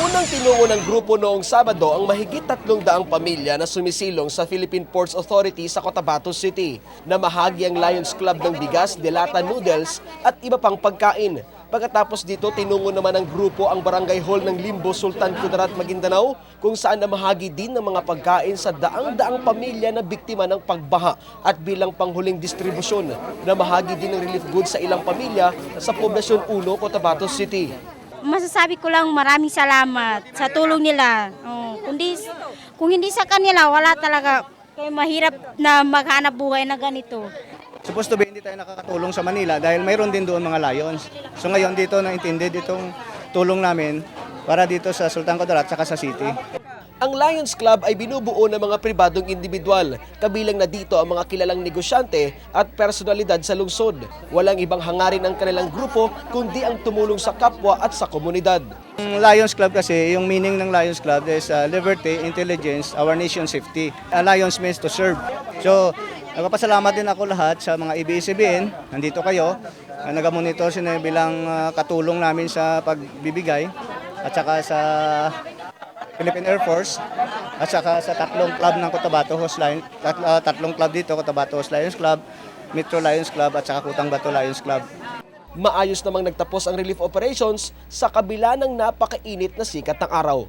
Unang tinungo ng grupo noong Sabado ang mahigit 300 pamilya na sumisilong sa Philippine Ports Authority sa Cotabato City na mahagi ang Lions Club ng bigas, delata noodles at iba pang pagkain. Pagkatapos dito, tinungo naman ng grupo ang barangay hall ng Limbo, Sultan Kudarat, Maguindanao kung saan namahagi din ng mga pagkain sa daang-daang pamilya na biktima ng pagbaha at bilang panghuling distribusyon. Namahagi din ng relief goods sa ilang pamilya sa Poblasyon 1, Cotabato City. Masasabi ko lang maraming salamat sa tulong nila. Kung hindi sa kanila, wala talaga. Kaya mahirap na maghanap buhay na ganito. Supposed to be hindi tayo nakakatulong sa Manila dahil mayroon din doon mga Lions. So ngayon dito naintindi itong tulong namin para dito sa Sultan Kudarat at sa city. Ang Lions Club ay binubuo ng mga pribadong individual, kabilang na dito ang mga kilalang negosyante at personalidad sa lungsod. Walang ibang hangarin ng kanilang grupo kundi ang tumulong sa kapwa at sa komunidad. Ang Lions Club kasi, yung meaning ng Lions Club is liberty, intelligence, our nation safety. Lions means to serve. So, nagpapasalamat din ako lahat sa mga ABS-CBN, nandito kayo, nagamonitor sila bilang katulong namin sa pagbibigay at saka sa Philippine Air Force at saka sa tatlong club ng Cotabato Host Lions, tatlong club dito, Cotabato Host Lions Club, Metro Lions Club at saka Kutang Bato Lions Club. Maayos namang nagtapos ang relief operations sa kabila ng napakainit na sikat ng araw.